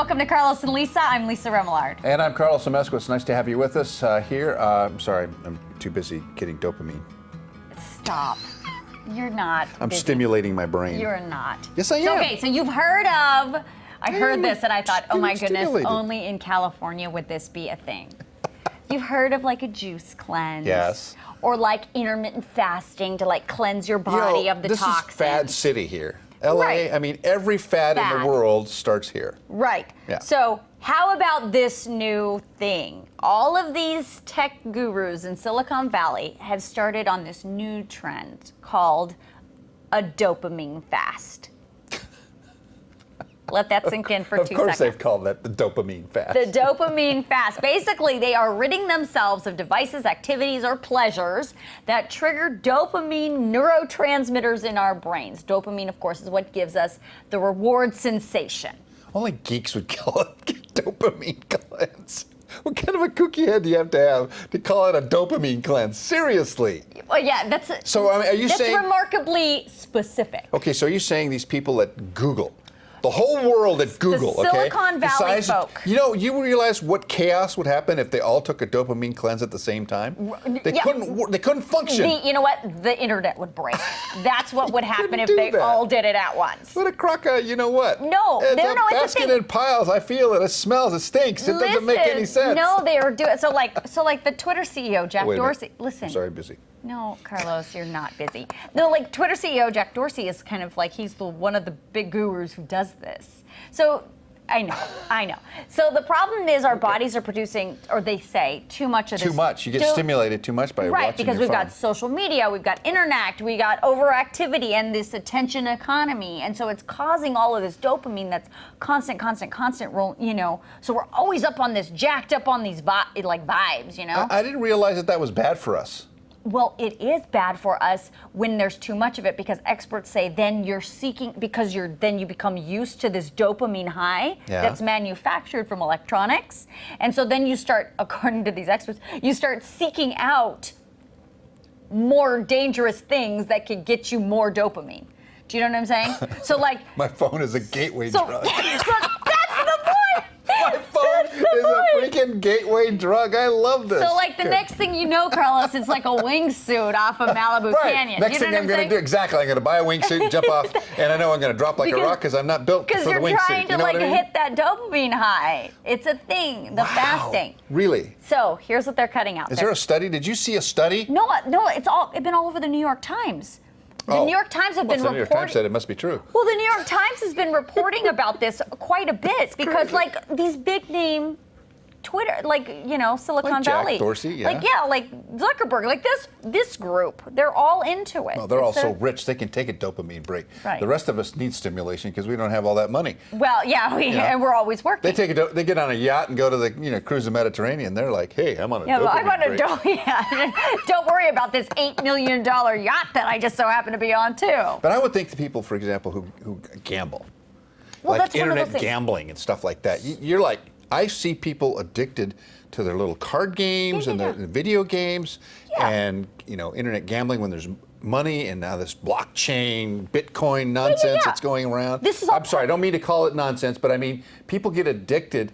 Welcome to Carlos and Lisa. I'm Lisa Remillard. And I'm Carlos Amezcua. It's nice to have you with us here. I'm sorry, I'm too busy getting dopamine. Stop. You're not I'm busy. Stimulating my brain. You're not. Yes, I am. Okay, so you've heard of, I heard this and I thought, oh my goodness, stimulated. only in California would this be a thing. You've heard of like a juice cleanse. Yes. Or like intermittent fasting to like cleanse your body of the toxins. This is fad city here. LA, Right. I mean, every fad in the world starts here. Right. Yeah. So how about this new thing? All of these tech gurus in Silicon Valley have started on this new trend called a dopamine fast. Let that sink in for 2 seconds. Of course they've called that the dopamine fast. The dopamine fast. Basically, they are ridding themselves of devices, activities, or pleasures that trigger dopamine neurotransmitters in our brains. Dopamine, of course, is what gives us the reward sensation. Only geeks would call it dopamine cleanse. What kind of a kooky head do you have to call it a dopamine cleanse? Seriously. Well, yeah, that's So, I mean, are you that's saying... remarkably specific. Okay, so are you saying these people at Google, the whole world at Google, the Silicon Valley folk. You know, you realize what chaos would happen if they all took a dopamine cleanse at the same time? They couldn't function. You know what? The internet would break. That's what would happen if do they that. all did it at once. What a crock of, you know what? No, it's no, a it's a basket thing. in piles. I feel it. It smells. It stinks. It doesn't make any sense. No, they are doing so like the Twitter CEO Jack Wait a minute. Dorsey. Listen. I'm sorry, busy. No, Carlos, you're not busy. No, like Twitter CEO Jack Dorsey is kind of like he's one of the big gurus who does this. So I know. So the problem is our bodies are producing, or they say, too much of this. Too much. You get stimulated too much by right, watching because your we've phone. got social media, we've got internet, we got overactivity and this attention economy, and so it's causing all of this dopamine that's constant. You know, so we're always up on this, jacked up on these vibes. You know. I didn't realize that was bad for us. Well, it is bad for us when there's too much of it because experts say then you're seeking, because then you become used to this dopamine high that's manufactured from electronics. And so then you start, according to these experts, you start seeking out more dangerous things that could get you more dopamine. Do you know what I'm saying? So like... My phone is a gateway drug. So that's the point! My phone is a freaking gateway drug. I love this. So, like, the next thing you know, Carlos, it's like a wingsuit off of Malibu Canyon. Next thing I'm going to do, exactly, I'm going to buy a wingsuit and jump off, and I know I'm going to drop like a rock because I'm not built for the wingsuit. Because you're trying to, you know like, what I mean? hit that dopamine high. It's a thing, the fasting. Really? So, here's what they're cutting out. Is there a study? Did you see a study? No, it's been all over the New York Times. The New York Times have been reporting. The New York Times said it must be true. Well, the New York Times has been reporting about this quite a bit because, like, these big name Twitter, like, you know, Silicon Valley. Jack Dorsey, yeah. Like Zuckerberg, like this group, they're all into it. Well, they're all so rich they can take a dopamine break. Right. The rest of us need stimulation because we don't have all that money. Well, yeah, and we're always working. They get on a yacht and go to the cruise the Mediterranean. They're like, hey, I'm on a yeah, dopamine well, I'm on break. Don't worry about this $8 million yacht that I just so happen to be on too. But I would think the people, for example, who gamble, well, like that's one of those internet things. gambling and stuff like that. You're like, I see people addicted to their little card games and their video games and, you know, internet gambling when there's money and now this blockchain, Bitcoin nonsense that's going around. I'm sorry, I don't mean to call it nonsense, but I mean, people get addicted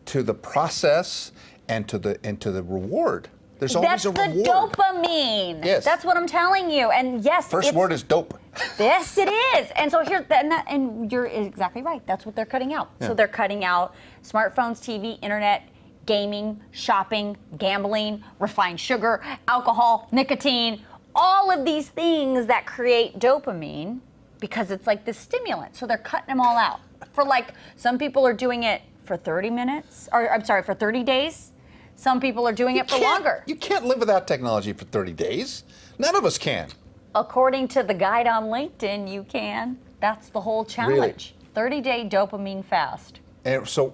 to the process and to the reward. There's always a reward. That's the dopamine. Yes. That's what I'm telling you. And yes, First word is dope. Yes, it is. And so and you're exactly right. That's what they're cutting out. Yeah. So they're cutting out smartphones, TV, internet, gaming, shopping, gambling, refined sugar, alcohol, nicotine, all of these things that create dopamine because it's like this stimulant. So they're cutting them all out. For like, some people are doing it for 30 minutes, or I'm sorry, for 30 days. Some people are doing it for longer. You can't live without technology for 30 days. None of us can. According to the guide on LinkedIn, you can. That's the whole challenge. 30-day dopamine fast. And so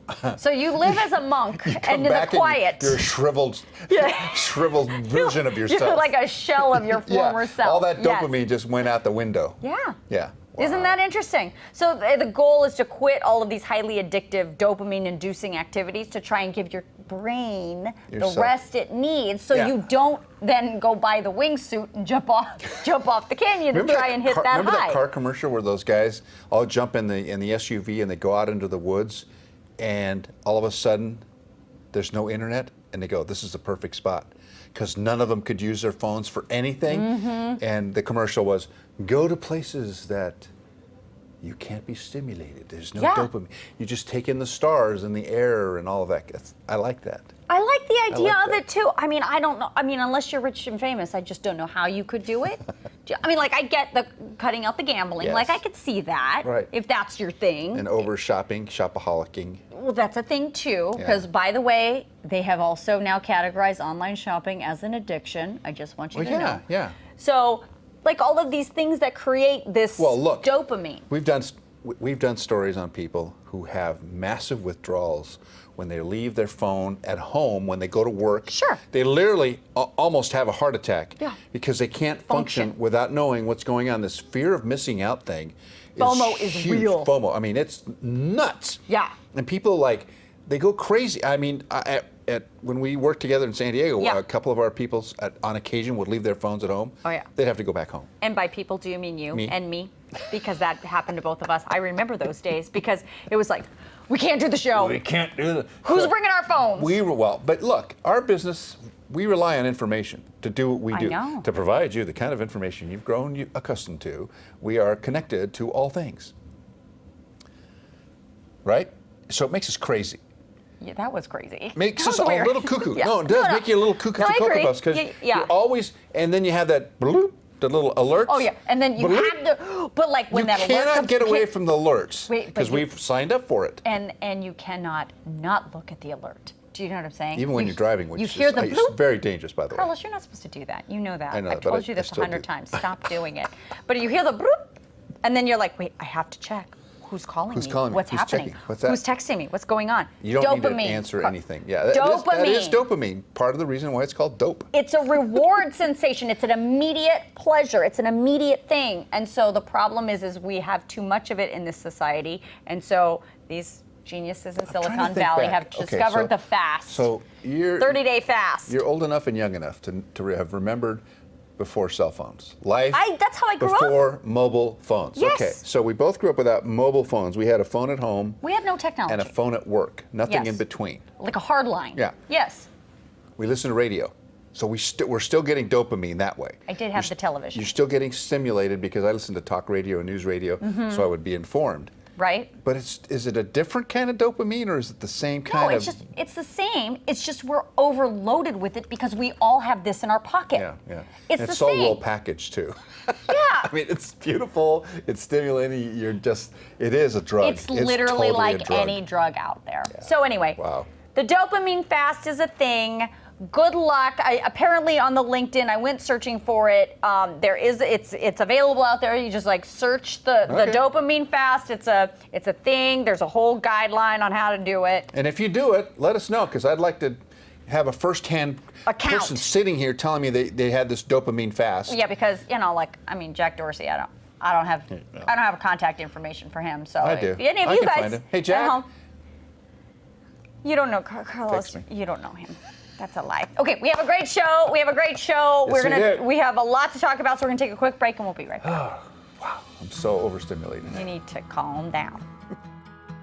you live as a monk and in the quiet. You're a shriveled version of yourself. You're like a shell of your former self. All that dopamine just went out the window. Yeah. Yeah. Wow. Isn't that interesting? So the goal is to quit all of these highly addictive dopamine-inducing activities to try and give your brain the rest it needs, so you don't then go buy the wingsuit and jump off the canyon and try and hit that remember high. That car commercial where those guys all jump in the SUV and they go out into the woods and all of a sudden there's no internet, and they go, this is the perfect spot, because none of them could use their phones for anything. And the commercial was, go to places that you can't be stimulated. There's no dopamine. You just take in the stars and the air and all of that. I like that. I like the idea of it too. I mean, I don't know. I mean, unless you're rich and famous, I just don't know how you could do it. I mean, like, I get the cutting out the gambling. Yes. Like, I could see that. Right. If that's your thing. And over shopping, shopaholicking. Well, that's a thing too. Because, by the way, they have also now categorized online shopping as an addiction. I just want you to know. Yeah. So, like, all of these things that create this dopamine. We've done stories on people who have massive withdrawals when they leave their phone at home, when they go to work. Sure. They literally almost have a heart attack because they can't function Function. without knowing what's going on. This fear of missing out thing FOMO is huge. real. FOMO. I mean, it's nuts. Yeah. And people, like, they go crazy. I mean, when we worked together in San Diego, a couple of our people on occasion would leave their phones at home. Oh, yeah. They'd have to go back home. And by people, do you mean you Me. and me? Because that happened to both of us. I remember those days because it was like, we can't do the show. We can't do that. Who's bringing our phones? But look, our business, we rely on information to do what we do. I know. To provide you the kind of information you've grown accustomed to. We are connected to all things. Right? So it makes us crazy. Yeah, that was crazy. Makes us a little cuckoo. Yeah. No, it does make you a little cuckoo No, to I Cocoa agree. Puffs, because Yeah. you always, and then you have that bloop, the little alerts. Oh, yeah. And then you Bloop. have to, but like when that alert You cannot comes, get away from the alerts Wait, but because we've signed up for it. And you cannot not look at the alert. Do you know what I'm saying? Even when you're driving, which you is hear the it's bloop. very dangerous, by the way. Carlos, you're not supposed to do that. You know that. I know, I've but told you I this still 100 do. times. Stop doing it. But you hear the bloop, and then you're like, wait, I have to check. Who's calling Who's me? calling me? What's Who's happening? checking? What's that? Who's texting me? What's going on? You don't Dopamine. need to answer anything. Yeah, Dopamine. That is dopamine. Part of the reason why it's called dope. It's a reward sensation. It's an immediate pleasure. It's an immediate thing. And so the problem is we have too much of it in this society. And so these geniuses in Silicon Valley have discovered the fast. So you're 30-day fast. You're old enough and young enough to have remembered before cell phones. Life that's how I grew up. before mobile phones. Yes. Okay, so we both grew up without mobile phones. We had a phone at home. We had no technology. And a phone at work. Nothing Yes. in between. Like a hard line. Yeah. Yes. We listen to radio. So we're still getting dopamine that way. I did have the television. You're still getting stimulated because I listened to talk radio and news radio, so I would be informed. Right? But is it a different kind of dopamine, or is it the same kind No, of? it's the same. It's just we're overloaded with it because we all have this in our pocket. Yeah. It's and the so same. well packaged too. Yeah. I mean, it's beautiful. It's stimulating. It is a drug. It's literally totally a like drug. any drug out there. So anyway, Wow. the dopamine fast is a thing. Good luck. Apparently on the LinkedIn, I went searching for it. It's available out there. You just like search the dopamine fast. It's a thing. There's a whole guideline on how to do it. And if you do it, let us know, because I'd like to have a first-hand Account. person sitting here telling me they had this dopamine fast. Yeah, because Jack Dorsey, I don't have contact information for him. So I do. If any of I you can guys find him. Hey, at Jack. home, you don't know Carlos. Text me. You don't know him. That's a lie. Okay, we have a great show. Yes, We have a lot to talk about, so we're gonna take a quick break and we'll be right back. Wow, I'm so overstimulated. You need to calm down.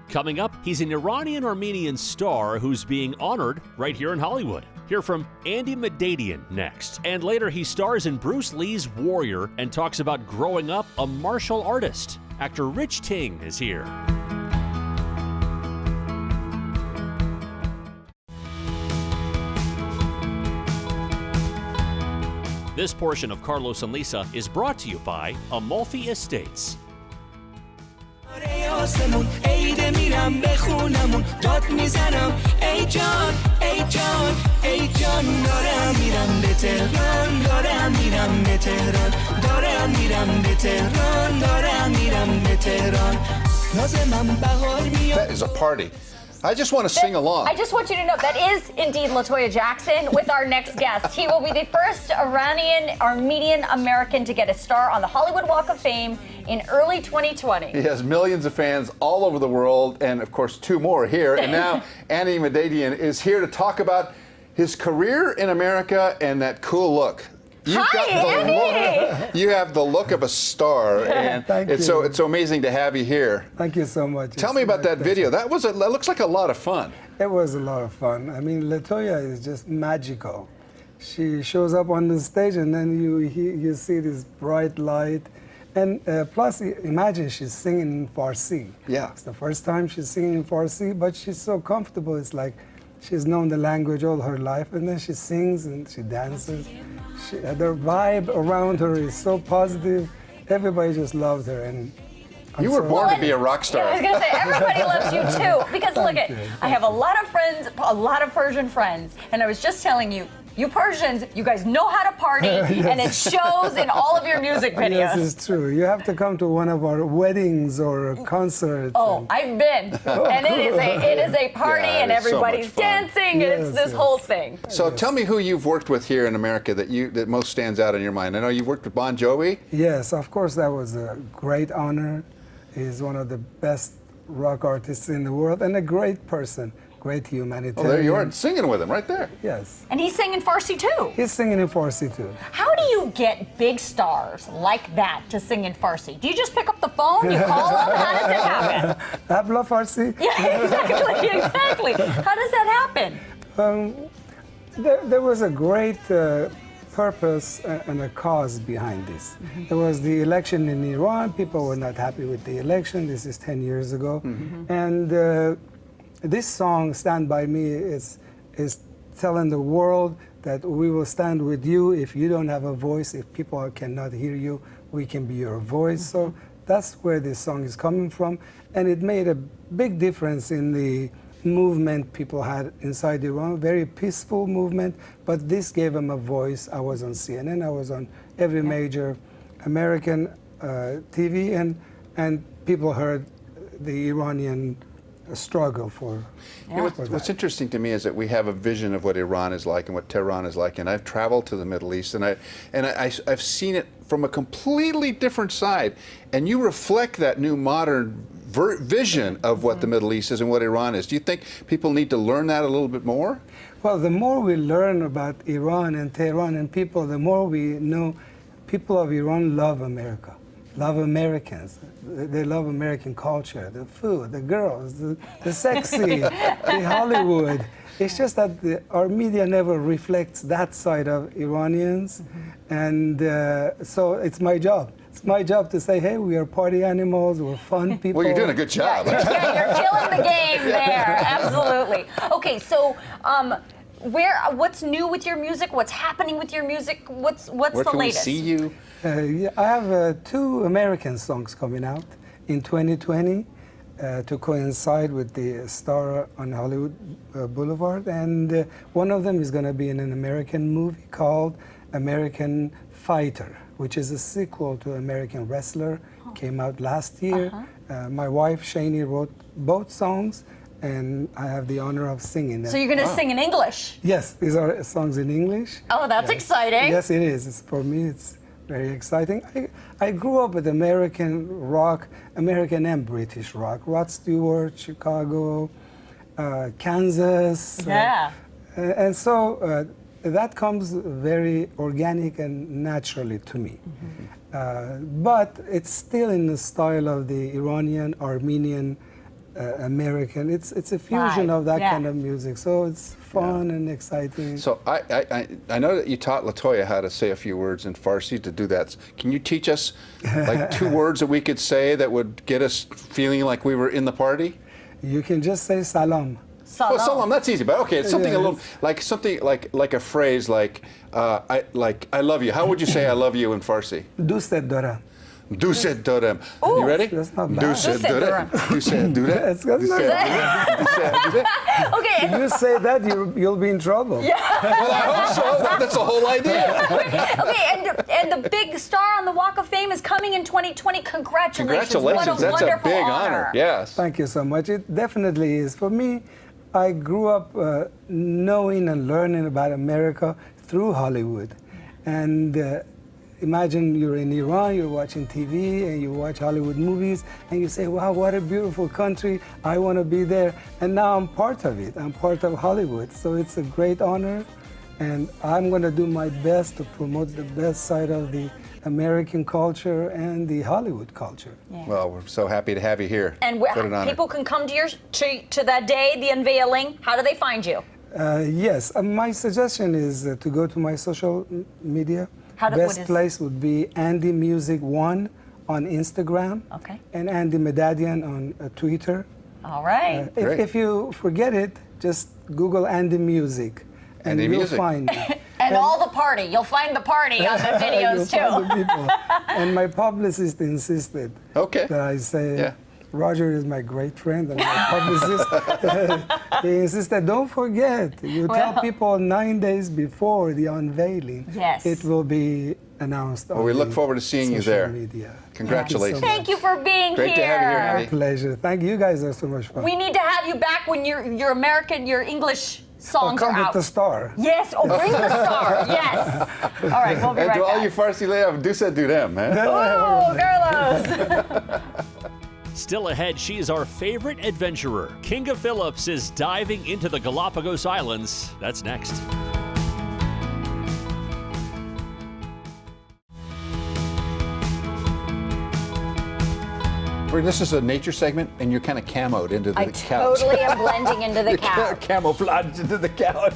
Coming up, he's an Iranian-Armenian star who's being honored right here in Hollywood. Hear from Andy Madadian next. And later, he stars in Bruce Lee's Warrior and talks about growing up a martial artist. Actor Rich Ting is here. This portion of Carlos and Lisa is brought to you by Amalfi Estates. آسمون عیده میرم به خونمون داد میزنم ای جان ای جان ای جان دارم میرم به تهران دارم میرم به تهران دارم میرم به تهران دارم میرم به تهران ناز من بهار میاد. That is a party. I just want to sing along. I just want you to know that is indeed LaToya Jackson with our next guest. He will be the first Iranian-Armenian American to get a star on the Hollywood Walk of Fame in early 2020. He has millions of fans all over the world, and of course 2 more here. And now Andy Madadian is here to talk about his career in America and that cool look. You have the look of a star, and Thank it's you. so amazing to have you here. Thank you so much. Tell It's me about my that pleasure. video. That looks like a lot of fun. It was a lot of fun. I mean, Latoya is just magical. She shows up on the stage, and then you see this bright light. And plus, imagine she's singing in Farsi. Yeah. It's the first time she's singing in Farsi, but she's so comfortable. It's like she's known the language all her life, and then she sings and she dances. The vibe around her is so positive. Everybody just loves her. And You were born to be a rock star. Yeah, I was gonna say everybody loves you too. Because look at, I have a lot of friends, a lot of Persian friends, and I was just telling you, you Persians, you guys know how to party, and it shows in all of your music videos. Yes, it's true. You have to come to one of our weddings or concerts. Oh, I've been, and it is a party, Yeah, and it is so everybody's much fun. dancing, and it's this Yes. whole thing. So tell me who you've worked with here in America that most stands out in your mind. I know you've worked with Bon Jovi. Yes, of course, that was a great honor. He's one of the best rock artists in the world and a great person, great humanitarian. Oh, there you are, singing with him right there. Yes. And he's singing Farsi too. He's singing in Farsi too. How do you get big stars like that to sing in Farsi? Do you just pick up the phone, you call them? How does it happen? Habla Farsi? Yeah, exactly. How does that happen? There was a great purpose and a cause behind this. There was the election in Iran. People were not happy with the election. This is 10 years ago. And this song, Stand By Me, is telling the world that we will stand with you if you don't have a voice, if people cannot hear you, we can be your voice. So that's where this song is coming from. And it made a big difference in the movement people had inside Iran, very peaceful movement, but this gave them a voice. I was on CNN, I was on every major American TV, and people heard the Iranian struggle for What's interesting to me is that we have a vision of what Iran is like and what Tehran is like, and I've traveled to the Middle East, and I've seen it from a completely different side, and you reflect that new modern vision of what the Middle East is and what Iran is. Do you think people need to learn that a little bit more? Well, the more we learn about Iran and Tehran and people, the more we know people of Iran love America, love Americans. They love American culture, the food, the girls, the sexy, the Hollywood. It's just that our media never reflects that side of Iranians. And so it's my job. It's my job to say, hey, we are party animals, we're fun people. Well, you're doing a good job. Yeah, you're killing the game there. Absolutely. Okay, so what's new with your music? What's happening with your music? What's Where the can latest? we see you? Yeah, I have 2 American songs coming out in 2020 to coincide with the star on Hollywood Boulevard. And one of them is going to be in an American movie called American Fighter, which is a sequel to American Wrestler. Came out last year. My wife, Shani, wrote both songs, and I have the honor of singing them. So you're going to sing in English? Yes, these are songs in English. Oh, that's exciting. Yes, it is. For me, it's very exciting. I grew up with American rock, American and British rock. Rod Stewart, Chicago, Kansas. Yeah. And so that comes very organic and naturally to me. But it's still in the style of the Iranian, Armenian, American. It's a fusion Vibe, of that yeah. kind of music. So it's fun and exciting. So I know that you taught Latoya how to say a few words in Farsi to do that. Can you teach us like 2 words that we could say that would get us feeling like we were in the party? You can just say salam. Well, salam, that's easy, but okay, it's something a little Yes. like a phrase like I love you. How would you say I love you in Farsi? Dost daram. Duset dorem. You ready? That's not bad. Duset Duset dorem. Duset dorem. That's not bad. Okay. If you say that, you'll be in trouble. Well, I hope so. That's the whole idea. Okay, and the big star on the Walk of Fame is coming in 2020. Congratulations. Congratulations. What a That's a wonderful big honor. Yes. Thank you so much. It definitely is. For me, I grew up knowing and learning about America through Hollywood. And imagine you're in Iran, you're watching TV, and you watch Hollywood movies, and you say, wow, what a beautiful country. I want to be there. And now I'm part of it. I'm part of Hollywood. So it's a great honor. And I'm going to do my best to promote the best side of the American culture and the Hollywood culture. Yeah. Well, we're so happy to have you here. And What an honor. people can come to your to that day, the unveiling. How do they find you? Yes, my suggestion is to go to my social media. What Best is- place would be Andy Music 1 on Instagram. Okay. And Andy Madadian on Twitter. All right. Great. If you forget it, just Google Andy Music, and Andy you'll Music. find me. And all the party. You'll find the party on the You'll videos find the too. people. And my publicist insisted Okay. that I say, Yeah. Roger is my great friend and my publicist. He insisted, don't forget, you tell people 9 days before the unveiling. Yes. It will be announced. Well, on we look the forward to seeing you social there. Media. Congratulations. Thank you for being Great here. to have you here, My Andy. pleasure. Thank you. You guys are so much fun. We need to have you back when your American, your English songs come are with out. the star. Yes, oh, bring the star. Yes. All right, we'll be And right to all back. you Farsi ladies, do said do them, man. Oh, Carlos. Still ahead, she is our favorite adventurer. Kinga Philipps is diving into the Galapagos Islands. That's next. This is a nature segment, and you're kind of camoed into the I couch. totally am blending into the couch. Camouflaged into the couch.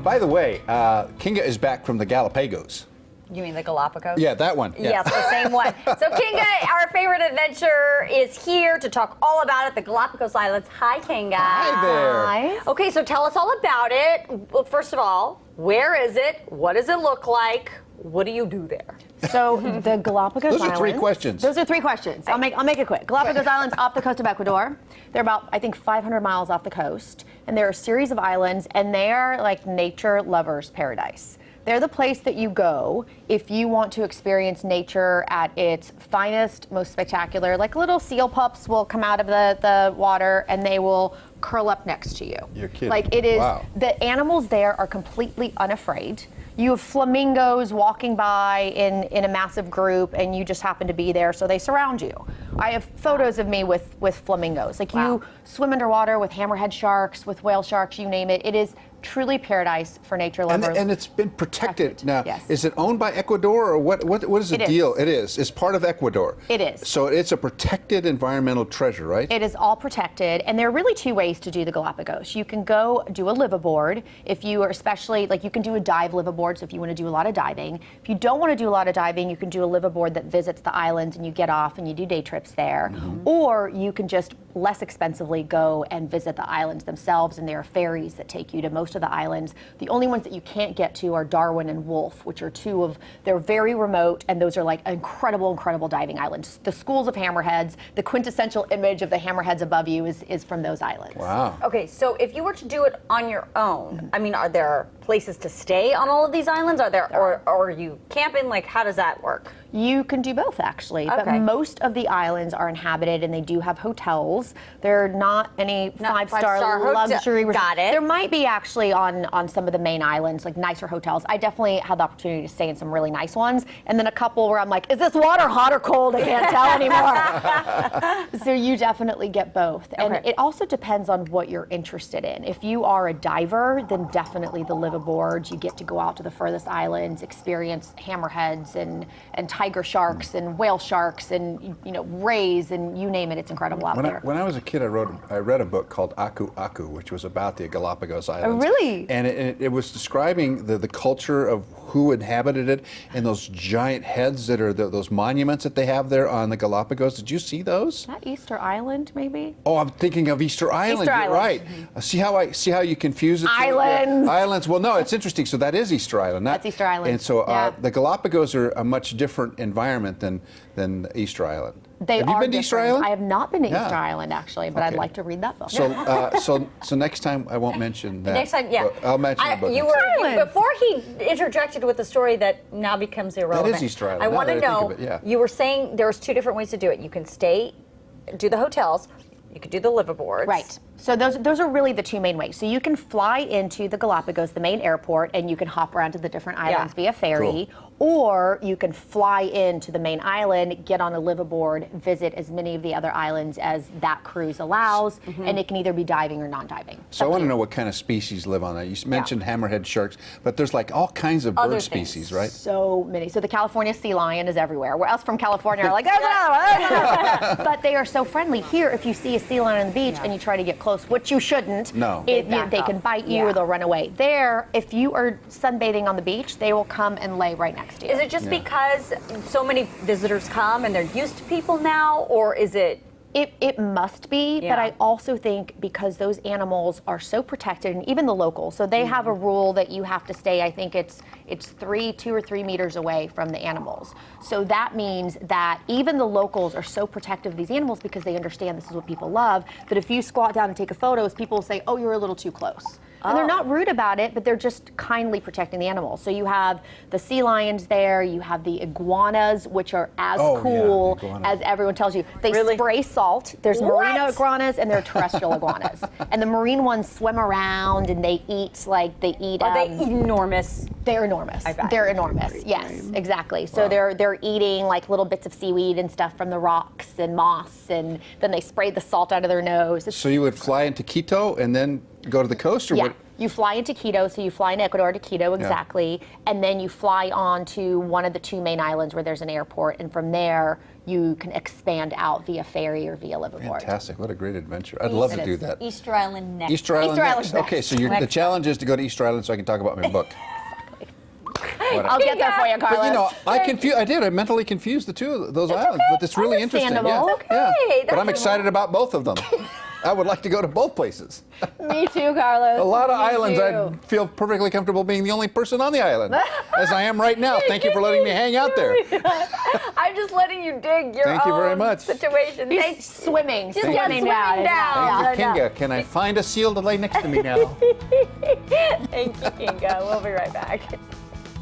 By the way, Kinga is back from the Galapagos. You mean the Galapagos? Yeah, that one. Yeah. Yes, the same one. So Kinga, our favorite adventurer, is here to talk all about it, the Galapagos Islands. Hi, Kinga. Hi there. Okay, so tell us all about it. Well, first of all, where is it? What does it look like? What do you do there? So the Galapagos Those are Islands. three questions. Those are three questions. I'll make it quick. Galapagos Islands off the coast of Ecuador. They're about, I think, 500 miles off the coast, and they're a series of islands, and they are like nature lovers' paradise. They're the place that you go if you want to experience nature at its finest, most spectacular. Like little seal pups will come out of the water and they will curl up next to you. You're kidding. Like it is, Wow. the animals there are completely unafraid. You have flamingos walking by in a massive group and you just happen to be there, so they surround you. I have photos of me with flamingos. Like you swim underwater with hammerhead sharks, with whale sharks, you name it. It is truly paradise for nature lovers. And it's been protected. Now, Yes. is it owned by Ecuador, or what is the It is. deal? It is. It's part of Ecuador. It is. So it's a protected environmental treasure, right? It is all protected, and there are really two ways to do the Galapagos. You can go do a liveaboard if you are especially, like you can do a dive liveaboard, so if you want to do a lot of diving. If you don't want to do a lot of diving, you can do a liveaboard that visits the islands and you get off and you do day trips there. Or you can just less expensively go and visit the islands themselves, and there are ferries that take you to most of the islands. The only ones that you can't get to are Darwin and Wolf, which are two of, they're very remote, and those are like incredible, incredible diving islands. The schools of hammerheads, the quintessential image of the hammerheads above you is from those islands. Wow. Okay, so if you were to do it on your own, I mean, are there places to stay on all of these islands? Are there, or are you camping? Like, how does that work? You can do both, actually. Okay. But most of the islands are inhabited, and they do have hotels. They're not any Not five-star five-star luxury. Got it. There might be actually on some of the main islands, like nicer hotels. I definitely had the opportunity to stay in some really nice ones, and then a couple where I'm like, is this water hot or cold? I can't tell anymore. So you definitely get both. And Okay. it also depends on what you're interested in. If you are a diver, then definitely the liveaboards. You get to go out to the furthest islands, experience hammerheads and tiger sharks and whale sharks and rays and you name it. It's incredible out there. When I was a kid, I read a book called Aku Aku, which was about the Galapagos Islands. really? And it was describing the culture of who inhabited it and those giant heads that are those monuments that they have there on the Galapagos. Did you see those? Is that Easter Island, maybe? Oh, I'm thinking of Easter Island. Easter You're Island. right. See how you confuse it? Islands. Yeah. Islands. Well, no, it's interesting. So that is Easter Island. That's Easter Island. And so Yeah. the Galapagos are a much different environment than Easter Island. They have you are been to Easter different. Island? I have not been to Yeah. Easter Island, actually, but I'd Okay. like to read that book. So next time I won't mention that. Next time, yeah. But I'll mention the book. You next were time. before he interjected with the story that now becomes irrelevant. Easter Island, I now want to that I think know. of it, yeah. You were saying there's two different ways to do it. You can stay, do the hotels. You could do the liveaboards. Right. So those are really the two main ways. So you can fly into the Galapagos, the main airport, and you can hop around to the different islands via ferry, or you can fly into the main island, get on a liveaboard, visit as many of the other islands as that cruise allows, and it can either be diving or non-diving. So I want to know what kind of species live on that. You mentioned hammerhead sharks, but there's like all kinds of bird species, right? So many. So the California sea lion is everywhere. Where us from California are like, there's another one. But they are so friendly. Here, if you see a sea lion on the beach and you try to get close, which you shouldn't, they can bite you or they'll run away. There, if you are sunbathing on the beach, they will come and lay right next to you. Is it just because so many visitors come and they're used to people now, or is it? It must be, but I also think because those animals are so protected, and even the locals, so they have a rule that you have to stay, I think it's 2 or 3 meters away from the animals. So that means that even the locals are so protective of these animals because they understand this is what people love, that if you squat down and take a photo, people will say, oh, you're a little too close. And they're not rude about it, but they're just kindly protecting the animals. So you have the sea lions there, you have the iguanas, which are as cool as everyone tells you. They spray salt. There's marine iguanas and there are terrestrial iguanas. And the marine ones swim around and they eat Are they enormous? They're enormous. They're enormous. Yes, exactly. So they're eating like little bits of seaweed and stuff from the rocks and moss, and then they spray the salt out of their nose. So you would fly into Quito and then go to the coast, or what? You fly into Quito, so you fly in Ecuador to Quito, exactly, and then you fly on to one of the 2 main islands where there's an airport, and from there you can expand out via ferry or via liveaboard. Fantastic, what a great adventure. I'd love to do that. Easter Island next. Easter Island next. Okay, so the challenge is to go to Easter Island so I can talk about my book. I'll get there for you, Carlos. But I mentally confused the two of those islands, but it's really interesting. But I'm excited about both of them. I would like to go to both places. Me too, Carlos. A lot of islands, I feel perfectly comfortable being the only person on the island, as I am right now. Thank you for letting me hang out there. I'm just letting you dig your Thank you very much. situation. He's swimming down. Thank you, Kinga. Can I find a seal to lay next to me now? Thank you, Kinga. We'll be right back.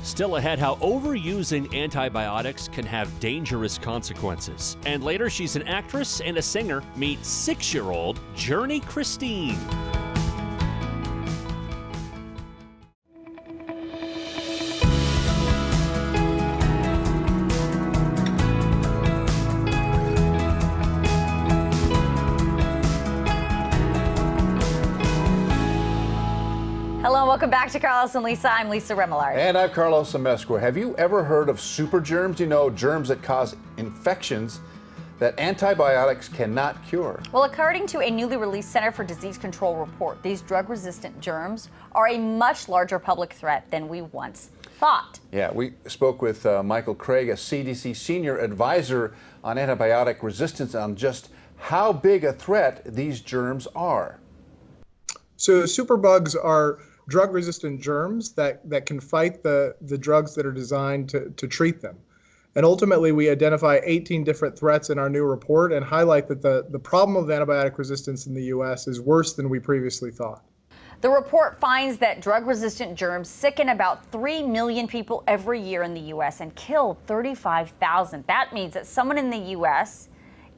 Still ahead, how overusing antibiotics can have dangerous consequences. And later, she's an actress and a singer. Meet 6-year-old Journey Christine. Hello, and welcome back to Carlos and Lisa. I'm Lisa Remillard. And I'm Carlos Amezcua. Have you ever heard of super germs? You know, germs that cause infections that antibiotics cannot cure. Well, according to a newly released Center for Disease Control report, these drug-resistant germs are a much larger public threat than we once thought. Yeah, we spoke with Michael Craig, a CDC senior advisor on antibiotic resistance, on just how big a threat these germs are. So superbugs are drug-resistant germs that can fight the drugs that are designed to treat them. And ultimately, we identify 18 different threats in our new report and highlight that the problem of antibiotic resistance in the U.S. is worse than we previously thought. The report finds that drug-resistant germs sicken about 3 million people every year in the U.S. and kill 35,000. That means that someone in the U.S.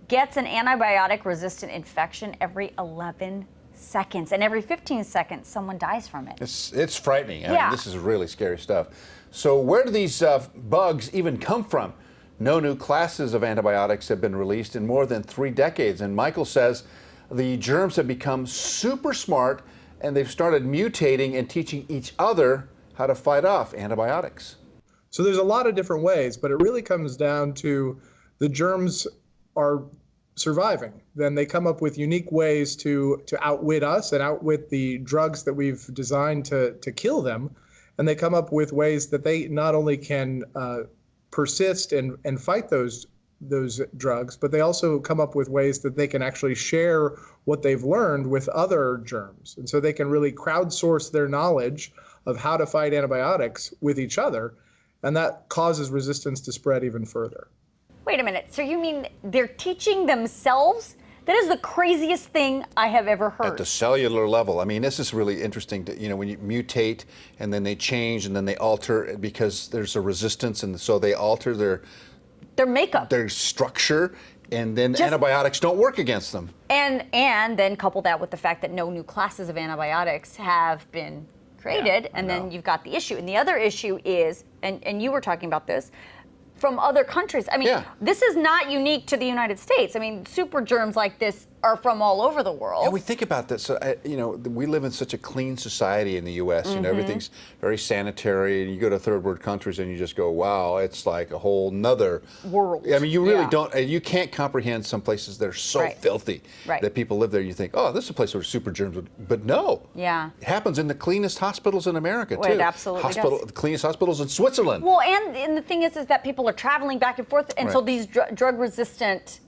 gets an antibiotic-resistant infection every 11 seconds, and every 15 seconds someone dies from it. It's frightening. I mean, this is really scary stuff. So where do these bugs even come from? No new classes of antibiotics have been released in more than 3 decades, and Michael says the germs have become super smart and they've started mutating and teaching each other how to fight off antibiotics. So there's a lot of different ways, but it really comes down to the germs are surviving. Then they come up with unique ways to outwit us and outwit the drugs that we've designed to kill them. And they come up with ways that they not only can persist and fight those drugs, but they also come up with ways that they can actually share what they've learned with other germs. And so they can really crowdsource their knowledge of how to fight antibiotics with each other. And that causes resistance to spread even further. Wait a minute, so you mean they're teaching themselves? That is the craziest thing I have ever heard. At the cellular level. I mean, this is really interesting to, when you mutate and then they change and then they alter because there's a resistance, and so they alter their makeup, their structure. and then antibiotics don't work against them. And then couple that with the fact that no new classes of antibiotics have been created, and then you've got the issue. And the other issue is, and you were talking about this, from other countries. I mean, this is not unique to the United States. I mean, super germs like this are from all over the world. Yeah, we think about this. You know, we live in such a clean society in the U.S. You know, everything's very sanitary, and you go to third world countries and you just go, wow, it's like a whole nother world. I mean, you really don't, you can't comprehend some places that are so filthy that people live there. You think, oh, this is a place where super germs would, but no. Yeah. It happens in the cleanest hospitals in America, too. It absolutely does. The cleanest hospitals in Switzerland. Well, and the thing is that people are traveling back and forth, and so these drug-resistant,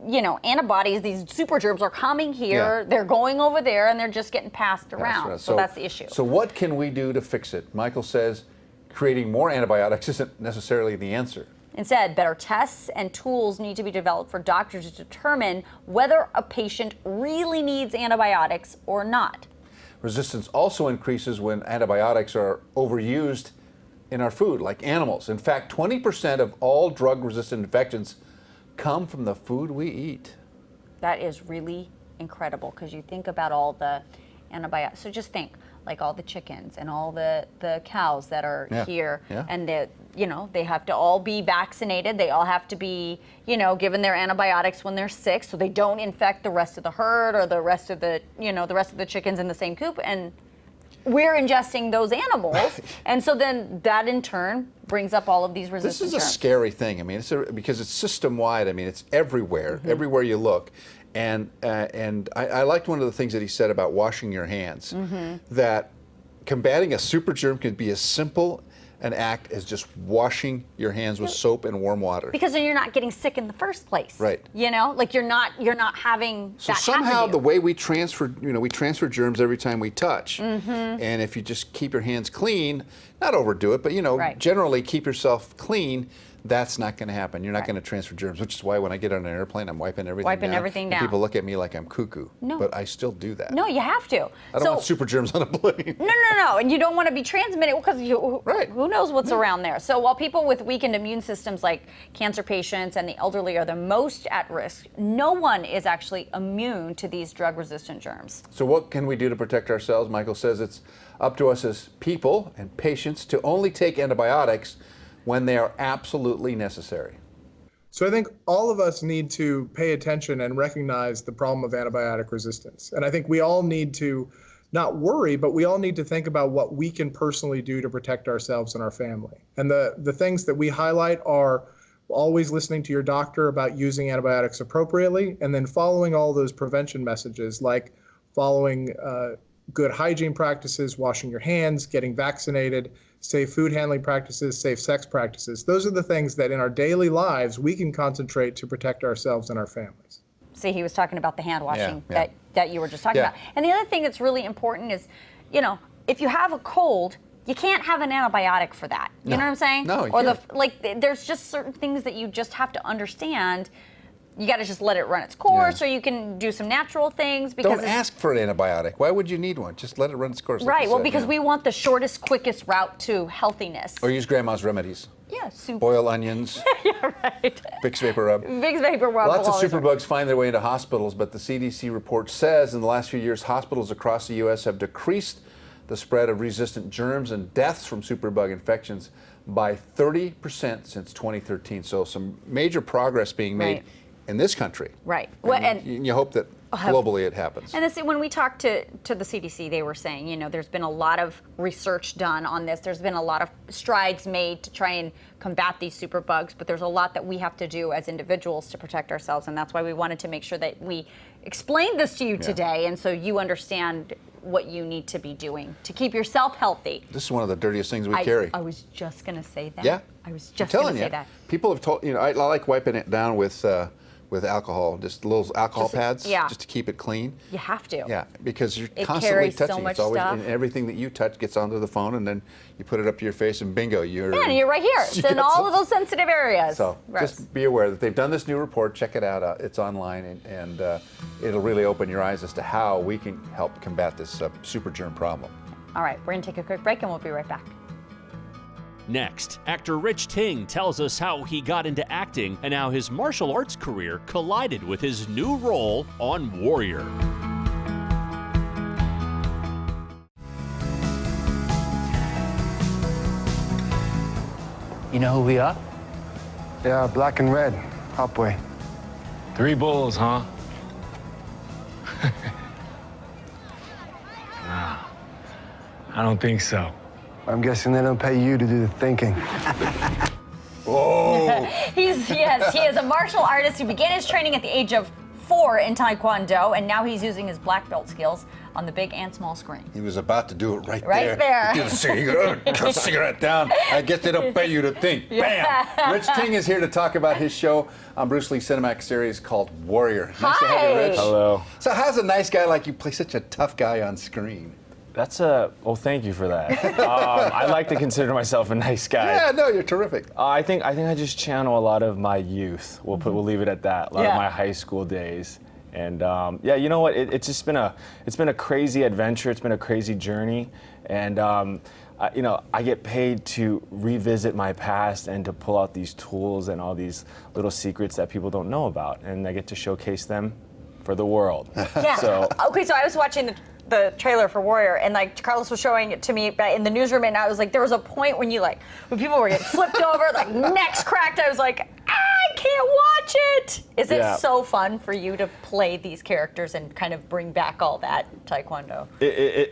you know, antibodies, these super germs are coming here, they're going over there, and they're just getting passed around. Right. So that's the issue. So what can we do to fix it? Michael says creating more antibiotics isn't necessarily the answer. Instead, better tests and tools need to be developed for doctors to determine whether a patient really needs antibiotics or not. Resistance also increases when antibiotics are overused in our food, like animals. In fact, 20% of all drug-resistant infections come from the food we eat. That is really incredible, because you think about all the antibiotics. So just think, like all the chickens and all the cows that are here, and they have to all be vaccinated. They all have to be, given their antibiotics when they're sick, so they don't infect the rest of the herd or the rest of the chickens in the same coop. And we're ingesting those animals, and so then that in turn brings up all of these resistant germs. This is a scary thing. I mean, because it's system-wide. I mean, it's everywhere, everywhere you look. And I liked one of the things that he said about washing your hands, that combating a super germ can be as simple an act as just washing your hands with soap and warm water. Because then you're not getting sick in the first place. Right. Like you're not having so that somehow happen to you. The way we transfer, we transfer germs every time we touch. And if you just keep your hands clean, not overdo it, but generally keep yourself clean, that's not going to happen. You're not going to transfer germs, which is why when I get on an airplane, I'm wiping everything down. And people look at me like I'm cuckoo. No. But I still do that. No, you have to. I don't want super germs on a plane. No. And you don't want to be transmitted, because who knows what's around there. So while people with weakened immune systems like cancer patients and the elderly are the most at risk, no one is actually immune to these drug-resistant germs. So what can we do to protect ourselves? Michael says it's up to us as people and patients to only take antibiotics when they are absolutely necessary. So I think all of us need to pay attention and recognize the problem of antibiotic resistance. And I think we all need to not worry, but we all need to think about what we can personally do to protect ourselves and our family. And the things that we highlight are always listening to your doctor about using antibiotics appropriately, and then following all those prevention messages, like following good hygiene practices, washing your hands, getting vaccinated, safe food handling practices, safe sex practices. Those are the things that in our daily lives we can concentrate to protect ourselves and our families. See, he was talking about the hand washing that you were just talking about. And the other thing that's really important is, if you have a cold, you can't have an antibiotic for that. You know what I'm saying? No, there's just certain things that you just have to understand. You got to just let it run its course, or you can do some natural things. Because don't ask for an antibiotic. Why would you need one? Just let it run its course. Right. Well, because we want the shortest, quickest route to healthiness. Or use grandma's remedies. Yeah, soup. Boil onions. Yeah, right. Vicks Vapor Rub. Vicks Vapor Rub. Lots of superbugs find their way into hospitals, but the CDC report says in the last few years, hospitals across the U.S. have decreased the spread of resistant germs and deaths from superbug infections by 30% since 2013. So some major progress being made in this country. Right. And you hope that globally it happens. And when we talked to the CDC, they were saying, there's been a lot of research done on this. There's been a lot of strides made to try and combat these superbugs, but there's a lot that we have to do as individuals to protect ourselves, and that's why we wanted to make sure that we explained this to you today, and so you understand what you need to be doing to keep yourself healthy. This is one of the dirtiest things we carry. I was just going to say that. Yeah. I was just going to say that. People have told, I like wiping it down with alcohol, just little alcohol pads, just to keep it clean. You have to. Yeah, because you're it constantly touching. So much it's always, stuff. and everything that you touch gets onto the phone, and then you put it up to your face, and bingo, you're right here. It's in all of those sensitive areas. So just be aware that they've done this new report. Check it out. It's online, and it'll really open your eyes as to how we can help combat this super germ problem. All right, we're going to take a quick break, and we'll be right back. Next, actor Rich Ting tells us how he got into acting and how his martial arts career collided with his new role on Warrior. You know who we are? Yeah, black and red. Upway. 3 bulls, huh? Nah, I don't think so. I'm guessing they don't pay you to do the thinking. Whoa! He is a martial artist who began his training at the age of 4 in Taekwondo, and now he's using his black belt skills on the big and small screen. He was about to do it right there. He did a cigarette, cut a cigarette down. I guess they don't pay you to think. Yeah. Bam! Rich Ting is here to talk about his show on Bruce Lee Cinemax series called Warrior. Nice to have you, Rich. Hello. So how's a nice guy like you play such a tough guy on screen? Well, thank you for that. I like to consider myself a nice guy. Yeah, no, you're terrific. I think I just channel a lot of my youth. We'll leave it at that. A lot of my high school days. And yeah, you know what? It's just been a crazy adventure. It's been a crazy journey. And you know, I get paid to revisit my past and to pull out these tools and all these little secrets that people don't know about, and I get to showcase them for the world. Yeah. So I was watching the trailer for Warrior, and like Carlos was showing it to me in the newsroom, and I was like, there was a point when when people were getting flipped over, like necks cracked. I was like, I can't watch it. Is it so fun for you to play these characters and kind of bring back all that Taekwondo?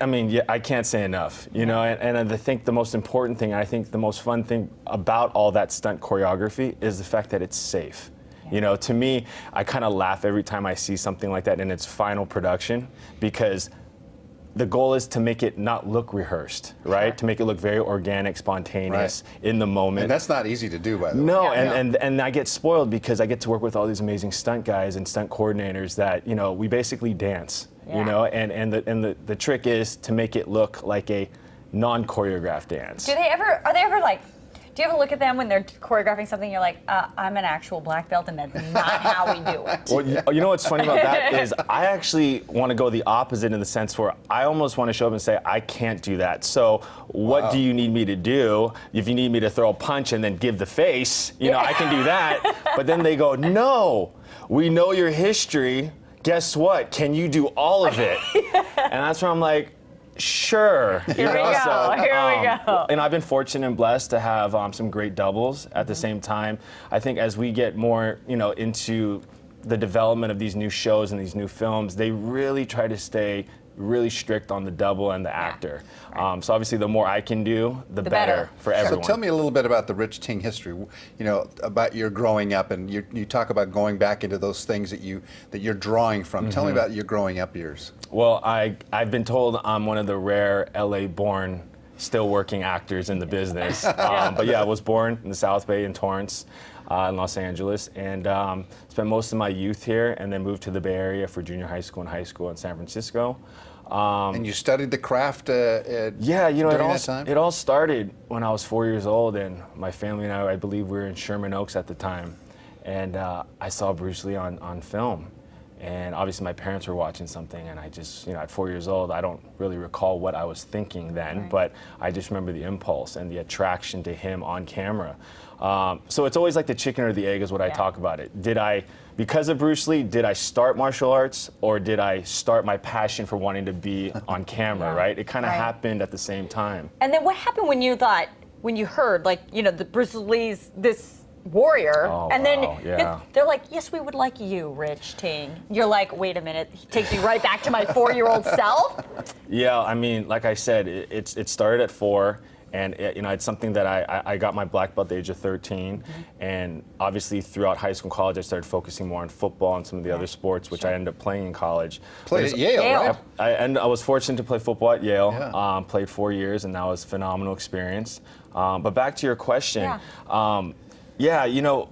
I mean, yeah, I can't say enough. You know, and I think the most important thing, I think the most fun thing about all that stunt choreography is the fact that it's safe. You know, to me, I kind of laugh every time I see something like that in its final production, because the goal is to make it not look rehearsed, right? Sure. To make it look very organic, spontaneous, in the moment. And that's not easy to do, by the way. No, and I get spoiled because I get to work with all these amazing stunt guys and stunt coordinators that, you know, we basically dance, you know, and the trick is to make it look like a non-choreographed dance. Do you ever look at them when they're choreographing something, you're like, I'm an actual black belt, and that's not how we do it? Well, you know what's funny about that is I actually want to go the opposite in the sense where I almost want to show up and say, I can't do that. So what do you need me to do? If you need me to throw a punch and then give the face, you know, I can do that. But then they go, no, we know your history. Guess what? Can you do all of it? And that's where I'm like, sure. Here we go. And I've been fortunate and blessed to have some great doubles. At the same time, I think as we get more, you know, into the development of these new shows and these new films, they really try to stay really strict on the double and the actor. So obviously the more I can do, the better for everyone. So tell me a little bit about the Rich Ting history, you know, about your growing up, and you talk about going back into those things that you're drawing from. Tell me about your growing up years. Well, I've been told I'm one of the rare LA-born still working actors in the business. But yeah, I was born in the South Bay in Torrance, in Los Angeles, and spent most of my youth here, and then moved to the Bay Area for junior high school and high school in San Francisco. And you studied the craft yeah, you know, during that time? It all started when I was 4 years old, and my family and I believe we were in Sherman Oaks at the time, and I saw Bruce Lee on film. And obviously my parents were watching something, and I just, you know, at 4 years old, I don't really recall what I was thinking then, but I just remember the impulse and the attraction to him on camera. So it's always like the chicken or the egg is what I talk about it. Because of Bruce Lee, did I start martial arts, or did I start my passion for wanting to be on camera, right? It kind of happened at the same time. And then what happened when you heard, like, you know, the Bruce Lee's this Warrior, and then they're like, yes, we would like you, Rich Ting. You're like, wait a minute, he takes me right back to my 4-year-old self? Yeah, I mean, like I said, it started at 4. And you know, it's something that I got my black belt at the age of 13, and obviously throughout high school and college, I started focusing more on football and some of the other sports, which I ended up playing in college. Played at Yale, right? I was fortunate to play football at Yale. Played 4 years, and that was a phenomenal experience. But back to your question, yeah, you know,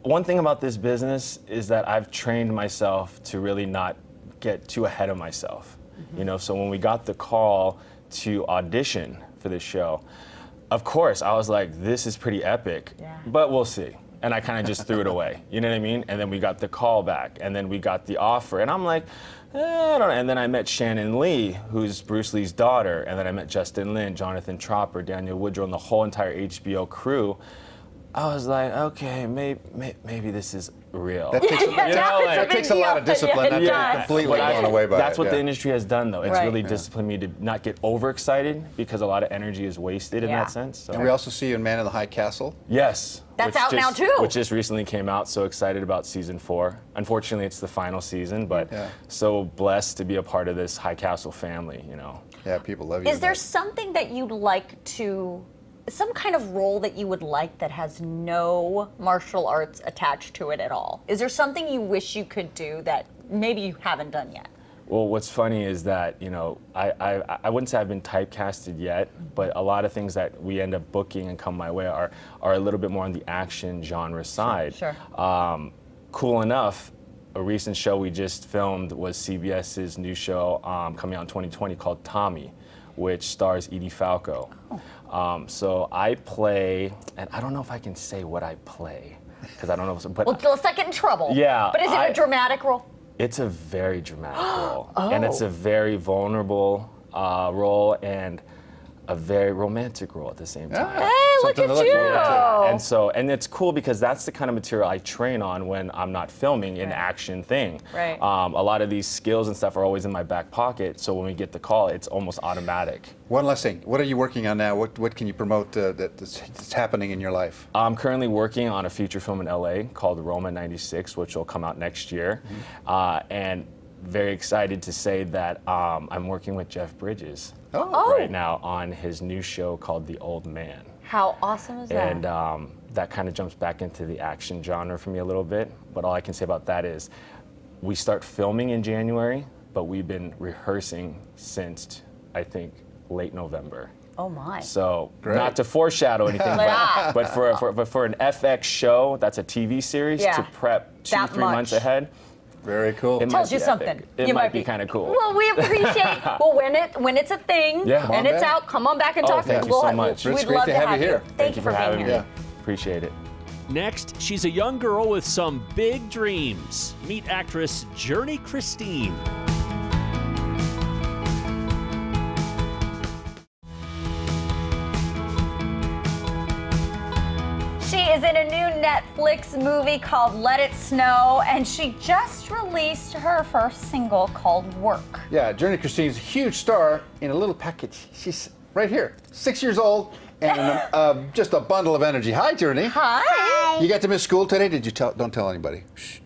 one thing about this business is that I've trained myself to really not get too ahead of myself. You know, so when we got the call to audition for this show, of course, I was like, this is pretty epic, but we'll see. And I kind of just threw it away, you know what I mean? And then we got the call back, and then we got the offer, and I'm like, I don't know. And then I met Shannon Lee, who's Bruce Lee's daughter, and then I met Justin Lin, Jonathan Tropper, Daniel Woodrow, and the whole entire HBO crew. I was like, okay, maybe this is real. That takes a lot of discipline not to be completely blown away by it. That's what the industry has done, though. It's Right. really disciplined me to not get overexcited because a lot of energy is wasted in Yeah. that sense. So. And we also see you in Man in the High Castle. Yes. That's which out now, too. Which just recently came out. So excited about season 4. Unfortunately, it's the final season, but so blessed to be a part of this High Castle family, you know. Yeah, people love you. Is there something that you'd like to, some kind of role that you would like that has no martial arts attached to it at all? Is there something you wish you could do that maybe you haven't done yet? Well, what's funny is that, you know, I wouldn't say I've been typecasted yet, but a lot of things that we end up booking and come my way are a little bit more on the action genre side. Sure. Cool enough, a recent show we just filmed was CBS's new show coming out in 2020 called Tommy, which stars Edie Falco. So I play, and I don't know if I can say what I play, because I don't know, but Well, let's not get in trouble. Yeah, But is it a dramatic role? it's a very dramatic role, and it's a very vulnerable role, and a very romantic role at the same time. Hey, look Something at to look you! forward to. And it's cool because that's the kind of material I train on when I'm not filming an action thing. Right. A lot of these skills and stuff are always in my back pocket, so when we get the call, it's almost automatic. One last thing. What are you working on now? What can you promote that's happening in your life? I'm currently working on a feature film in LA called Roma 96, which will come out next year. And very excited to say that I'm working with Jeff Bridges right now on his new show called The Old Man. How awesome is that? And that kind of jumps back into the action genre for me a little bit. But all I can say about that is we start filming in January, but we've been rehearsing since, I think, late November. Oh my. So not to foreshadow anything, but for an FX show, that's a TV series, to prep 2-3 months ahead. Very cool. It Tells you epic. something. It You might be kind of cool. Well, we appreciate. Well, when it's a thing and it's out, come on back and talk. Thank you so much. It's We'd great love to have you here. Thank you for having being me. here. Appreciate it. Next, she's a young girl with some big dreams. Meet actress Journey Christine. She is in a new Netflix movie called Let It Snow, and she just released her first single called Work. Yeah, Journey Christine's a huge star in a little package. She's right here, 6 years old, and just a bundle of energy. Hi, Journey. Hi. You got to miss school today? Did you tell? Don't tell anybody. Shh.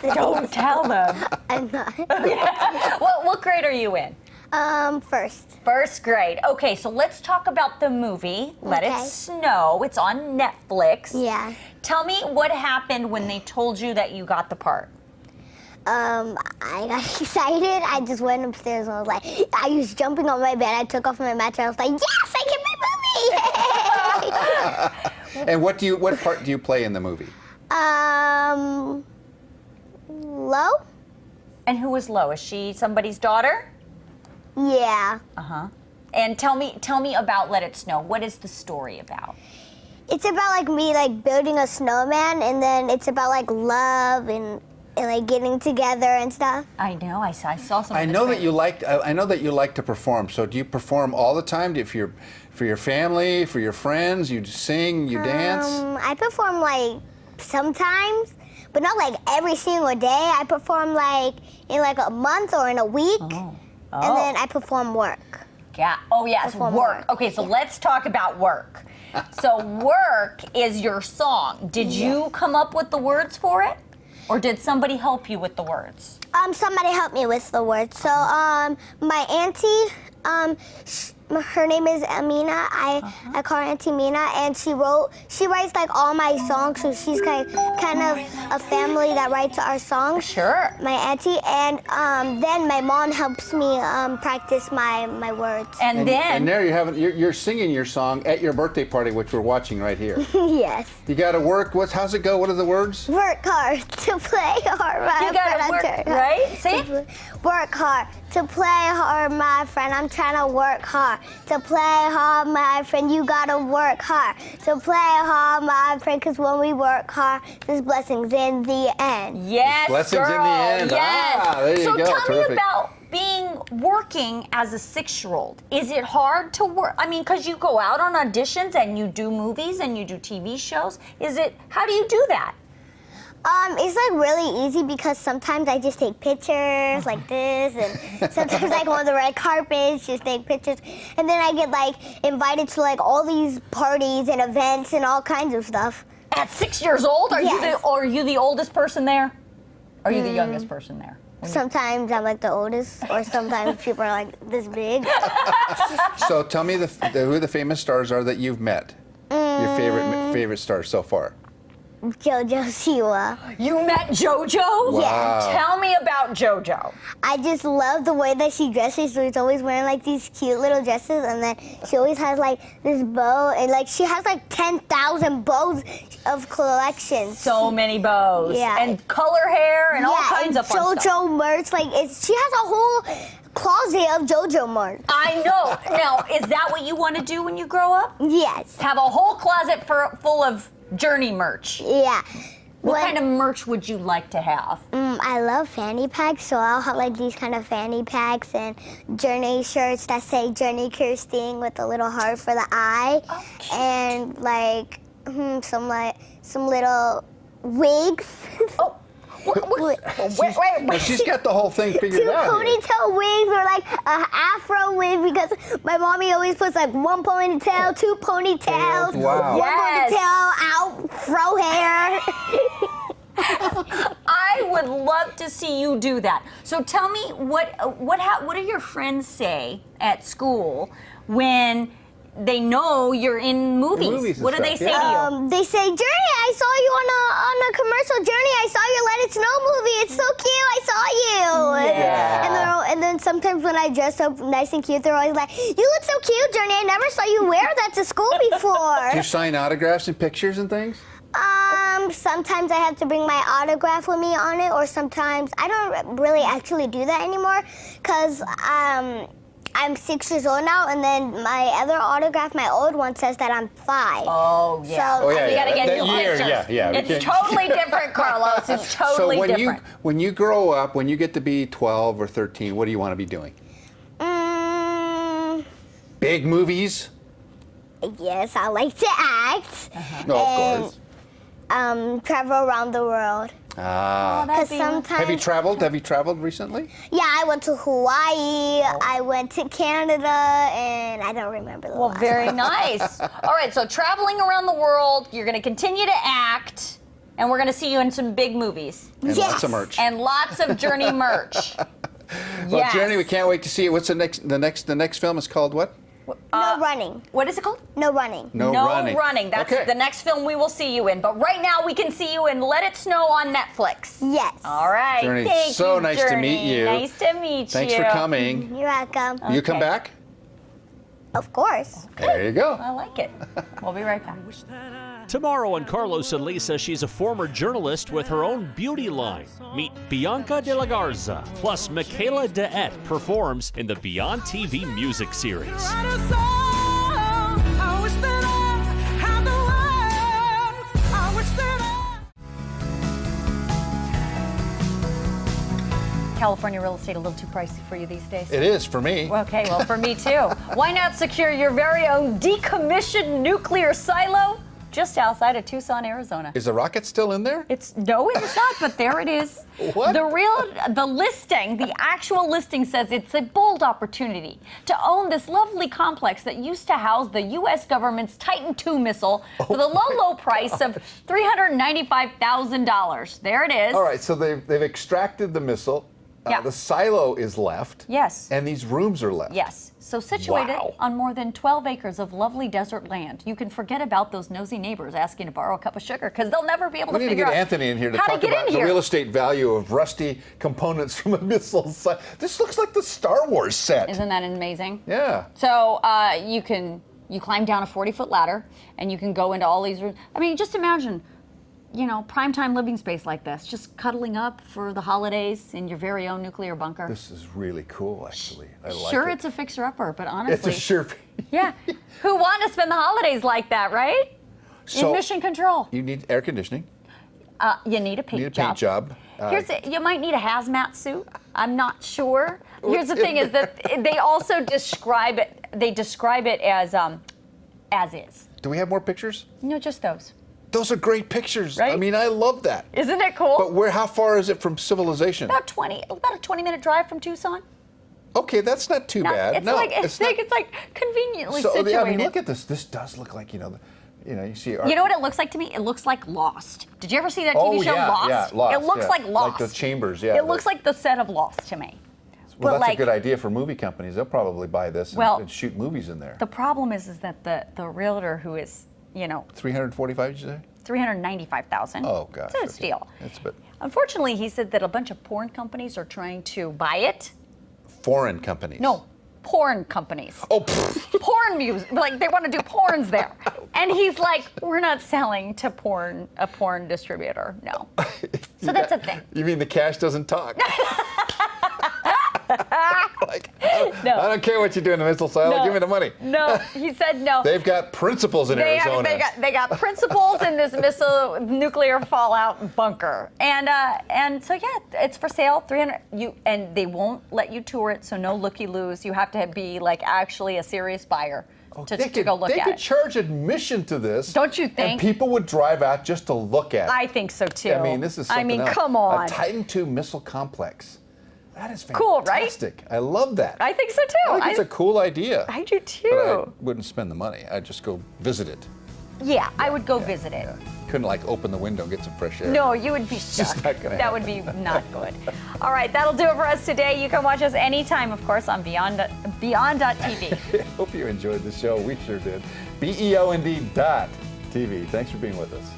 Don't tell them. I'm not. What grade are you in? First. First grade. Okay, so let's talk about the movie, Let It Snow. It's on Netflix. Yeah. Tell me what happened when they told you that you got the part. I got excited. I just went upstairs and I was like, I was jumping on my bed. I took off my mattress. I was like, yes, I get my movie! And what part do you play in the movie? Lo? And who was Lo? Is she somebody's daughter? Yeah. Uh-huh. And tell me about Let It Snow. What is the story about? It's about like me like building a snowman, and then it's about like love and like getting together and stuff. I know. I saw some. I know that you like to perform. So do you perform all the time? For your family, for your friends, you sing, you dance? I perform like sometimes, but not like every single day. I perform like in like a month or in a week, and then I perform work. Yeah. Oh yes, work. Okay, so let's talk about work. So Work is your song. Did you come up with the words for it? Or did somebody help you with the words? Somebody helped me with the words. So, my auntie, her name is Amina. I call her Auntie Mina, and she writes like all my songs. So she's kind of a family that writes our songs. Sure. My auntie, and then my mom helps me practice my words. And there you have it. You're singing your song at your birthday party, which we're watching right here. Yes. You got to work. How's it go? What are the words? Work hard to play hard. You got to work, right? Say it. Work hard To play hard, my friend, I'm trying to work hard. To play hard, my friend, you gotta work hard. To play hard, my friend, because when we work hard, there's blessings in the end. Yes, Blessings girl. in the end. Yes. Ah, there you so go. tell Terrific. me about working as a 6-year-old. Is it hard to work? I mean, because you go out on auditions and you do movies and you do TV shows. How do you do that? It's like really easy because sometimes I just take pictures like this, and sometimes I go on the red carpet, just take pictures, and then I get like invited to like all these parties and events and all kinds of stuff. At 6 years old, are Yes. are you the oldest person there? Are you the youngest person there? Sometimes I'm like the oldest, or sometimes people are like this big. So tell me who the famous stars are that you've met. Your favorite stars so far. JoJo Siwa. You met JoJo? Wow. Yeah. Tell me about JoJo. I just love the way that she dresses. She's always wearing like these cute little dresses, and then she always has like this bow, and like she has like 10,000 bows of collections. So many bows. Yeah. And color hair and all kinds and of fun JoJo stuff. merch. Like she has a whole closet of JoJo merch. I know. Now, is that what you want to do when you grow up? Yes. Have a whole closet full of Journey merch. Yeah. What kind of merch would you like to have? I love fanny packs, so I'll have like these kind of fanny packs and Journey shirts that say Journey Kirsting with a little heart for the eye, and like some little wigs. Oh. Wait. She's got the whole thing figured Two out. ponytail wigs, or like an afro wig, because my mommy always puts like one ponytail, two ponytails, Wow. one Yes. ponytail out, fro hair. I would love to see you do that. So tell me, what do your friends say at school when they know you're in movies? and What do they stuff, say yeah. to you? They say, Journey, I saw you on a commercial. Journey, I saw your Let It Snow movie. It's so cute. I saw you. Yeah. And then sometimes when I dress up nice and cute, they're always like, you look so cute, Journey. I never saw you wear that to school before. Do you sign autographs and pictures and things? Sometimes I have to bring my autograph with me on it, or sometimes I don't really actually do that anymore, because I'm 6 years old now, and then my other autograph, my old one, says that I'm 5. Oh, yeah. So You gotta get That new year, pictures. yeah. We It's can't- totally different, Carlos. It's totally so different. when you grow up, when you get to be 12 or 13, what do you want to be doing? Big movies? Yes, I like to act. No, of course. Travel around the world. Because sometimes. Have you traveled recently? Yeah, I went to Hawaii. I went to Canada, and I don't remember the last Very one. nice. All right, so traveling around the world, you're going to continue to act, and we're going to see you in some big movies. And lots of merch. And lots of Journey merch. Well, Yes. Journey, we can't wait to see it. What's the next film is called what? No running. What is it called? No running. No running. That's Okay. the next film we will see you in. But right now, we can see you in Let It Snow on Netflix. Yes. All right. Journey, Thank so you, nice to Journey. meet you. Nice to meet Thanks you. for coming. You're welcome. You come Okay. back? Of course. There you go. I like it. We'll be right back. Tomorrow on Carlos and Lisa, she's a former journalist with her own beauty line. Meet Bianca de la Garza. Plus, Michaela DeEtte performs in the BeondTV music series. California real estate a little too pricey for you these days? It is for me. Okay, well, for me too. Why not secure your very own decommissioned nuclear silo just outside of Tucson, Arizona? Is the rocket still in there? No, it's not, but there it is. What? The actual listing says it's a bold opportunity to own this lovely complex that used to house the U.S. government's Titan II missile for the low price of $395,000. There it is. All right, so they've extracted the missile. Yeah. The silo is left. Yes. And these rooms are left. Yes. So situated Wow. on more than 12 acres of lovely desert land, you can forget about those nosy neighbors asking to borrow a cup of sugar because they'll never be able We to need to figure get out Anthony in here to how talk get about in the here. real estate value of rusty components from a missile site. This looks like the Star Wars set. Isn't that amazing? Yeah. So you climb down a 40-foot ladder and you can go into all these rooms. I mean, just imagine primetime living space like this, just cuddling up for the holidays in your very own nuclear bunker. This is really cool, actually. I like Sure, it. it's a fixer-upper, but honestly. It's a sure. Yeah. Who want to spend the holidays like that, right? So in mission control. You need air conditioning. You need a paint You need a paint job. You might need a hazmat suit. I'm not sure. Here's the thing: is that they also describe it. They describe it as is. Do we have more pictures? No, just those. Those are great pictures. Right? I mean, I love that. Isn't it cool? But how far is it from civilization? About a 20-minute drive from Tucson. Okay, that's not too bad. It's like conveniently situated. I mean, look at this. This does look like, you see. You know what it looks like to me? It looks like Lost. Did you ever see that TV show Lost? Yeah, Lost. It looks like Lost. Like the chambers, yeah. It looks like the set of Lost to me. Well, that's a good idea for movie companies. They'll probably buy this and shoot movies in there. The problem is that the realtor who is, 345, did you say? $395,000. Oh gosh. It's a steal. That's a bit. Unfortunately, he said that a bunch of porn companies are trying to buy it. Foreign companies. No, porn companies. Oh. Porn music, like they want to do porns there. And he's like, we're not selling to a porn distributor. No. So that's a thing. You mean the cash doesn't talk? No. I don't care what you do in the missile silo. Give me the money. No, he said no. They've got principles in Arizona. They got principles in this nuclear fallout bunker, and so it's for sale. 300. And they won't let you tour it, so no looky-loos. You have to be like actually a serious buyer to go look at it. They could charge admission to this. Don't you think? And people would drive out just to look at it. I think so too. I mean, this is something else. Come on. A Titan II missile complex. That is fantastic. Cool, right? I love that. I think so too. I think it's a cool idea. I do too. But I wouldn't spend the money. I'd just go visit it. Yeah, I would go visit it. Couldn't open the window and get some fresh air. No, you would be stuck. Just not gonna that would be not good. All right, that'll do it for us today. You can watch us anytime, of course, on Beyond.TV. Hope you enjoyed the show. We sure did. BEOND.TV. Thanks for being with us.